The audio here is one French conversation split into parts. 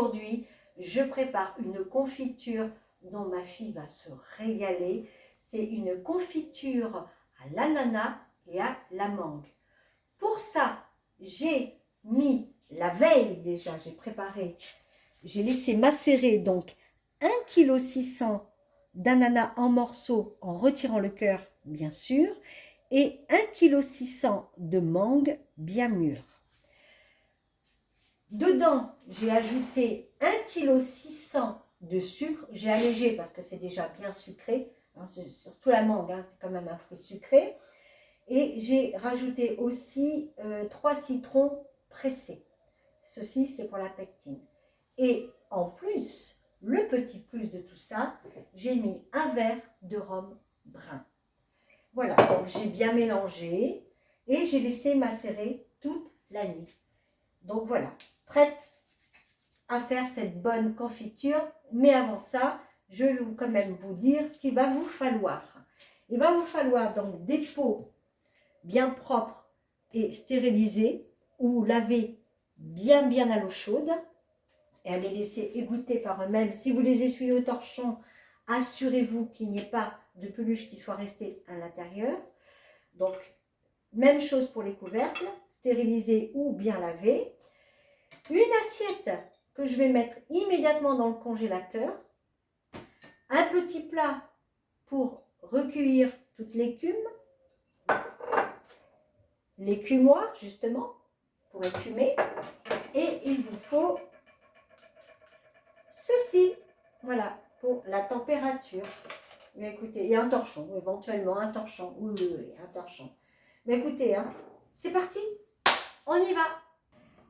aujourd'hui, je prépare une confiture dont ma fille va se régaler. C'est une confiture à l'ananas et à la mangue. Pour ça, j'ai mis la veille déjà, j'ai préparé, j'ai laissé macérer donc 1,6 kg d'ananas en morceaux en retirant le cœur, bien sûr, et 1,6 kg de mangue bien mûre. Dedans, j'ai ajouté 1,6 kg de sucre. J'ai allégé parce que c'est déjà bien sucré. Hein, surtout la mangue, hein, c'est quand même un fruit sucré. Et j'ai rajouté aussi 3 citrons pressés. Ceci, c'est pour la pectine. Et en plus, le petit plus de tout ça, j'ai mis un verre de rhum brun. Voilà, donc j'ai bien mélangé et j'ai laissé macérer toute la nuit. Donc voilà, prête à faire cette bonne confiture. Mais avant ça, je vais quand même vous dire ce qu'il va vous falloir. Il va vous falloir donc des pots bien propres et stérilisés ou lavés bien à l'eau chaude et à les laisser égoutter par eux-mêmes. Si vous les essuyez au torchon, assurez-vous qu'il n'y ait pas de peluche qui soit restée à l'intérieur. Donc, même chose pour les couvercles, stérilisés ou bien lavés. Une assiette que je vais mettre immédiatement dans le congélateur. Un petit plat pour recueillir toute l'écume. L'écumoire, justement, pour écumer. Et il vous faut ceci, voilà, pour la température. Mais écoutez, et un torchon, éventuellement un torchon. Oui, un torchon. Mais écoutez, hein, c'est parti, on y va.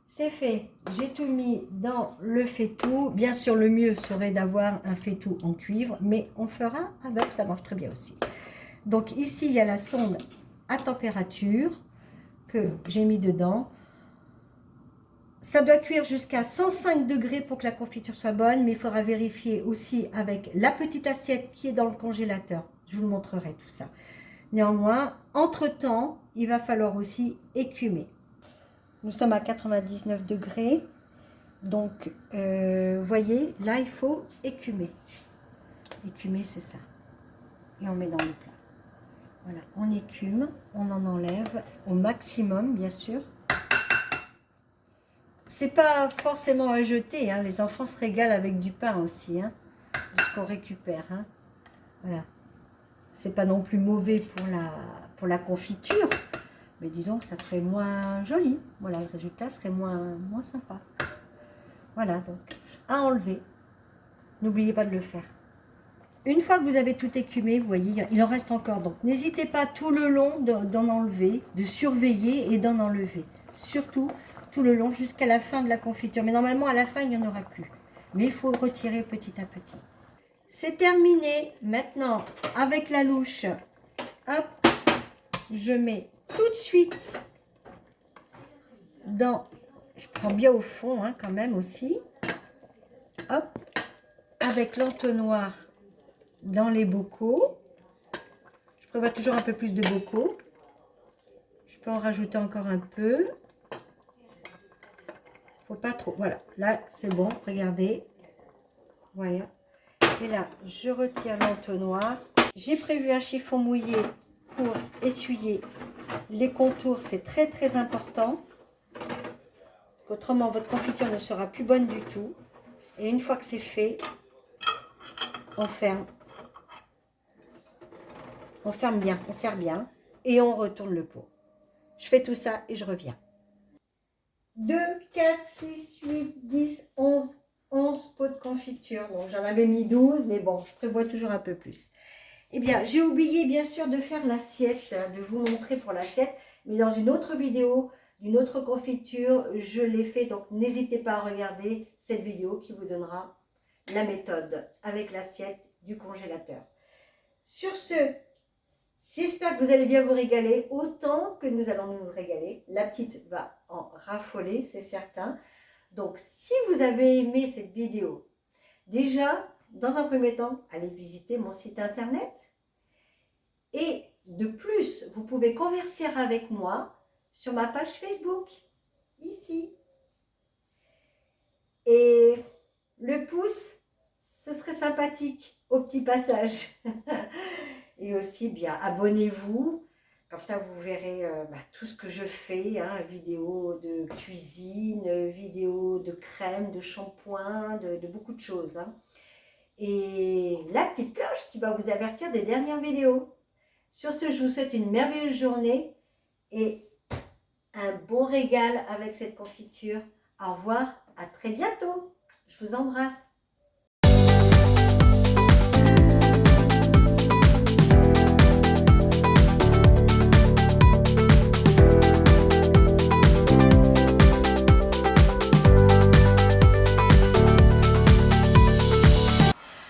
C'est fait, j'ai tout mis dans le faitout. Bien sûr, le mieux serait d'avoir un faitout en cuivre, mais on fera avec, ça marche très bien aussi. Donc ici, il y a la sonde à température que j'ai mis dedans. Ça doit cuire jusqu'à 105 degrés pour que la confiture soit bonne, mais il faudra vérifier aussi avec la petite assiette qui est dans le congélateur. Je vous le montrerai tout ça. Néanmoins, entre-temps, il va falloir aussi écumer. Nous sommes à 99 degrés. Donc, vous voyez, là, il faut écumer. Écumer, c'est ça. Et on met dans le plat. Voilà, on écume, on en enlève au maximum, bien sûr. C'est pas forcément à jeter, hein. Les enfants se régalent avec du pain aussi, hein, de ce qu'on récupère. Hein. Voilà. C'est pas non plus mauvais pour la confiture, mais disons que ça ferait moins joli. Voilà, le résultat serait moins sympa. Voilà, donc à enlever. N'oubliez pas de le faire. Une fois que vous avez tout écumé, vous voyez, il en reste encore. Donc n'hésitez pas tout le long d'en enlever, de surveiller et d'en enlever. Surtout tout le long jusqu'à la fin de la confiture. Mais normalement, à la fin, il n'y en aura plus. Mais il faut retirer petit à petit. C'est terminé. Maintenant, avec la louche, hop, je mets tout de suite dans... Je prends bien au fond, hein, quand même aussi. Hop, avec l'entonnoir dans les bocaux. Je prévois toujours un peu plus de bocaux. Je peux en rajouter encore un peu. Faut pas trop. Voilà, là c'est bon, regardez. Voilà. Et là, je retire l'entonnoir. J'ai prévu un chiffon mouillé pour essuyer les contours. C'est très important. Autrement, votre confiture ne sera plus bonne du tout. Et une fois que c'est fait, on ferme. On ferme bien, on serre bien. Et on retourne le pot. Je fais tout ça et je reviens. 2, 4, 6, 8, 10, 11 pots de confiture. Donc j'en avais mis 12, mais bon, je prévois toujours un peu plus. Eh bien, j'ai oublié bien sûr de faire l'assiette, de vous montrer pour l'assiette. Mais dans une autre vidéo, d'une autre confiture, je l'ai fait. Donc n'hésitez pas à regarder cette vidéo qui vous donnera la méthode avec l'assiette du congélateur. Sur ce, j'espère que vous allez bien vous régaler, autant que nous allons nous régaler. La petite va en raffoler, c'est certain. Donc, si vous avez aimé cette vidéo, déjà, dans un premier temps, allez visiter mon site internet. Et de plus, vous pouvez converser avec moi sur ma page Facebook, ici. Et sympathique au petit passage. Et aussi, bien, abonnez-vous. Comme ça, vous verrez tout ce que je fais, hein, vidéos de cuisine, vidéos de crème, de shampoing, de beaucoup de choses. Hein. Et la petite cloche qui va vous avertir des dernières vidéos. Sur ce, je vous souhaite une merveilleuse journée et un bon régal avec cette confiture. Au revoir, à très bientôt. Je vous embrasse.